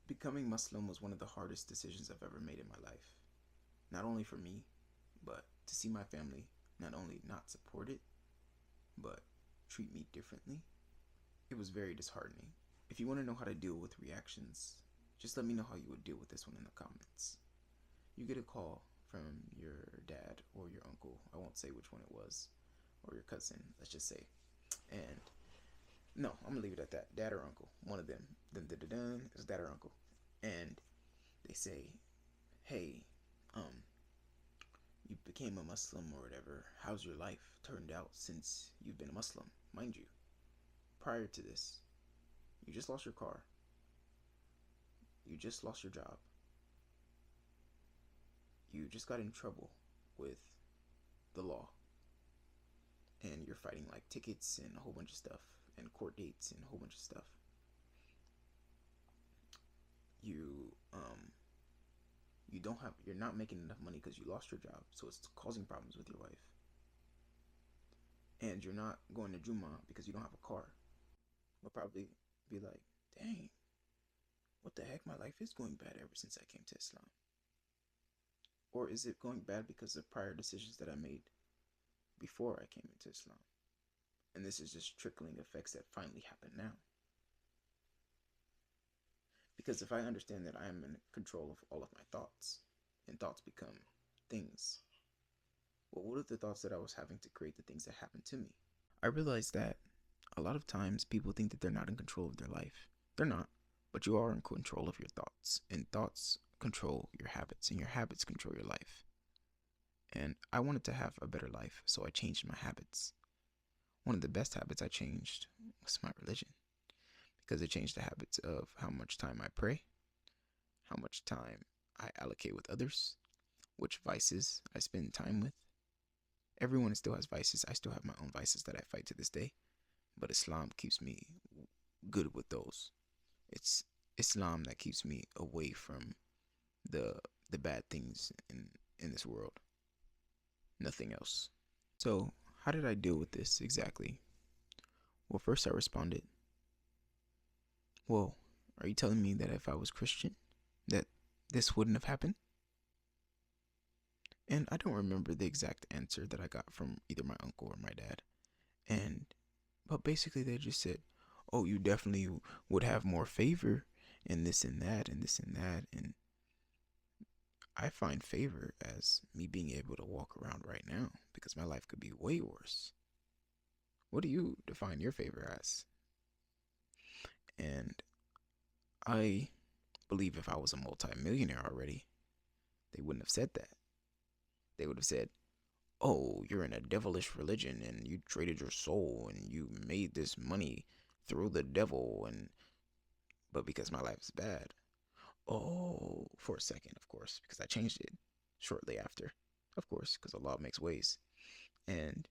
Becoming Muslim was one of the hardest decisions I've ever made in my life. Not only for me, but to see my family not only not support it, but treat me differently. It was very disheartening. If you want to know how to deal with reactions, just let me know how you would deal with this one in the comments. You get a call from your dad or your uncle, I won't say which one it was, or your cousin, let's just say. And no, I'm gonna leave it at that. Dad or uncle, one of them. Dun dun dun dun. It's dad or uncle, and they say, "Hey, um, you became a Muslim or whatever. How's your life turned out since you've been a Muslim? Mind you, prior to this, you just lost your car, you just lost your job, you just got in trouble with the law, and you're fighting like tickets and a whole bunch of stuff, and court dates and a whole bunch of stuff. You you're not making enough money because you lost your job, so it's causing problems with your wife, and you're not going to Juma because you don't have a car." We'll probably be like, "Dang, what the heck? My life is going bad ever since I came to Islam." Or is it going bad because of prior decisions that I made before I came into Islam? And this is just trickling effects that finally happen now. Because if I understand that I am in control of all of my thoughts, and thoughts become things, well, what are the thoughts that I was having to create the things that happened to me? I realized that a lot of times people think that they're not in control of their life. They're not, but you are in control of your thoughts, and thoughts control your habits, and your habits control your life. And I wanted to have a better life, so I changed my habits. One of the best habits I changed was my religion, because it changed the habits of how much time I pray, how much time I allocate with others, which vices I spend time with. Everyone still has vices. I still have my own vices that I fight to this day, but Islam keeps me good with those. It's Islam that keeps me away from the the bad things in this world. Nothing else. So, how did I deal with this exactly? Well, first I responded, "Whoa, are you telling me that if I was Christian, that this wouldn't have happened?" And I don't remember the exact answer that I got from either my uncle or my dad. And but basically they just said, "Oh, you definitely would have more favor in this and that and this and that." And I find favor as me being able to walk around right now because my life could be way worse. What do you define your favor as? And I believe if I was a multimillionaire already, they wouldn't have said that. They would have said, "Oh, you're in a devilish religion and you traded your soul and you made this money through the devil." And but because my life is bad, oh, for a second, of course, because I changed it shortly after, of course, because Allah makes ways. And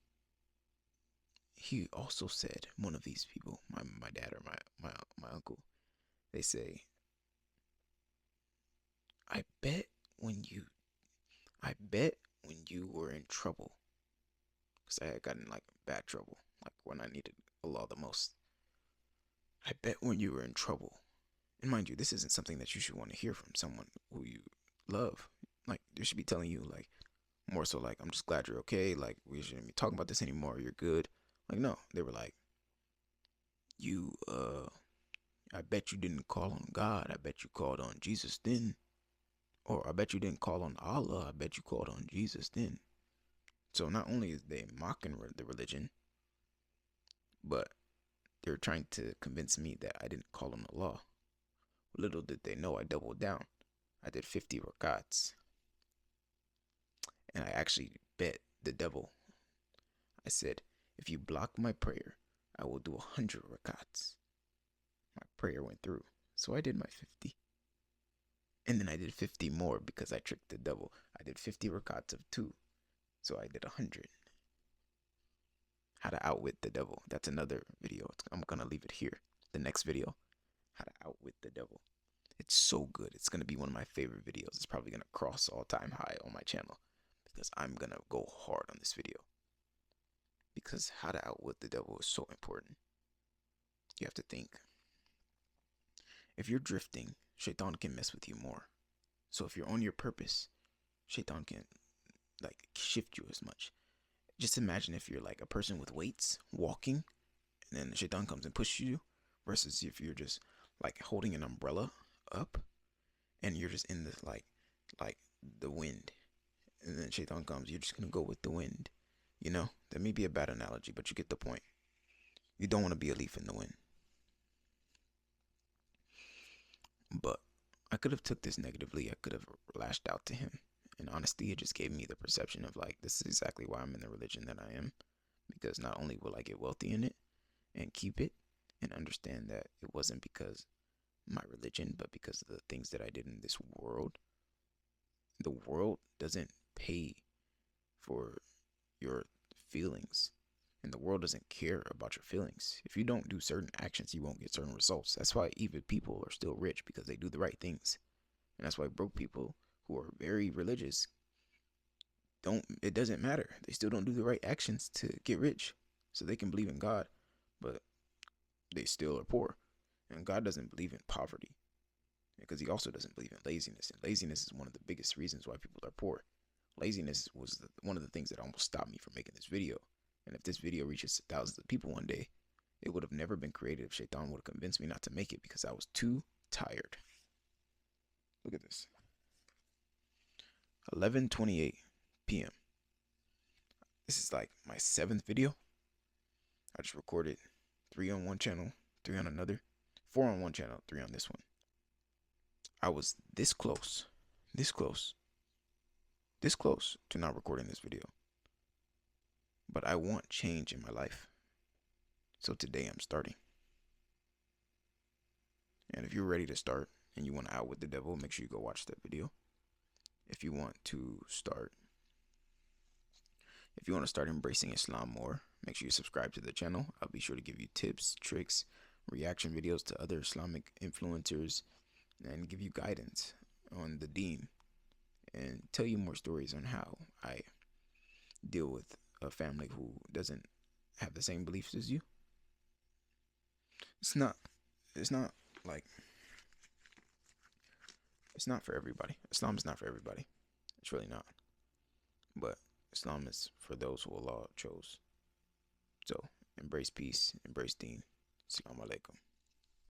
he also said, one of these people, my dad or my uncle, they say, I bet when you I bet when you were in trouble, because I had gotten like bad trouble, like when I needed Allah the most. I bet when you were in trouble. And mind you, this isn't something that you should want to hear from someone who you love. Like they should be telling you like more so like, "I'm just glad you're okay. Like we shouldn't be talking about this anymore. You're good." Like no, they were like, "You I bet you didn't call on God. I bet you called on Jesus then." Or I bet you didn't call on Allah. I bet you called on Jesus then. So not only is they mocking the religion, but they're trying to convince me that I didn't call on Allah. Little did they know I doubled down. I did 50 rakats. And I actually bet the devil. I said, "If you block my prayer, I will do 100 rakats." My prayer went through. So I did my 50. And then I did 50 more because I tricked the devil. I did 50 rakats of 2. So I did 100. How to outwit the devil. That's another video. I'm going to leave it here. The next video, how to outwit the devil. It's so good. It's going to be one of my favorite videos. It's probably going to cross all time high on my channel because I'm going to go hard on this video. Because how to outwit the devil is so important. You have to think. If you're drifting Shaitan can mess with you more. So if you're on your purpose, Shaitan can like shift you as much. Just imagine if you're like a person with weights walking, and then Shaitan comes and pushes you, versus if you're just like holding an umbrella up, and you're just in the like the wind, and then Shaitan comes, you're just gonna go with the wind. You know, that may be a bad analogy, but you get the point. You don't want to be a leaf in the wind. But I could have took this negatively. I could have lashed out to him. And honestly, it just gave me the perception of like, this is exactly why I'm in the religion that I am. Because not only will I get wealthy in it and keep it, and understand that it wasn't because my religion, but because of the things that I did in this world. The world doesn't pay for your feelings, and the world doesn't care about your feelings. If you don't do certain actions, you won't get certain results. That's why even people are still rich, because they do the right things. And that's why broke people who are very religious don't, it doesn't matter. They still don't do the right actions to get rich. So they can believe in God, but they still are poor. And God doesn't believe in poverty, because he also doesn't believe in laziness. And laziness is one of the biggest reasons why people are poor. Laziness was one of the things that almost stopped me from making this video. And if this video reaches thousands of people one day, it would have never been created if Shaitan would have convinced me not to make it, because I was too tired. Look at this. 11:28 p.m. This is like my 7th video. I just recorded 3 on one channel, 3 on another, 4 on one channel, 3 on this one. I was this close to not recording this video. But I want change in my life. So today I'm starting. And if you're ready to start and you want to outwit the devil, make sure you go watch that video. If you want to start embracing Islam more, make sure you subscribe to the channel. I'll be sure to give you tips, tricks, reaction videos to other Islamic influencers, and give you guidance on the deen, and tell you more stories on how I deal with a family who doesn't have the same beliefs as you. It's not like, it's not for everybody. Islam is not for everybody. It's really not. But Islam is for those who Allah chose. So embrace peace, embrace deen. Assalamu alaikum.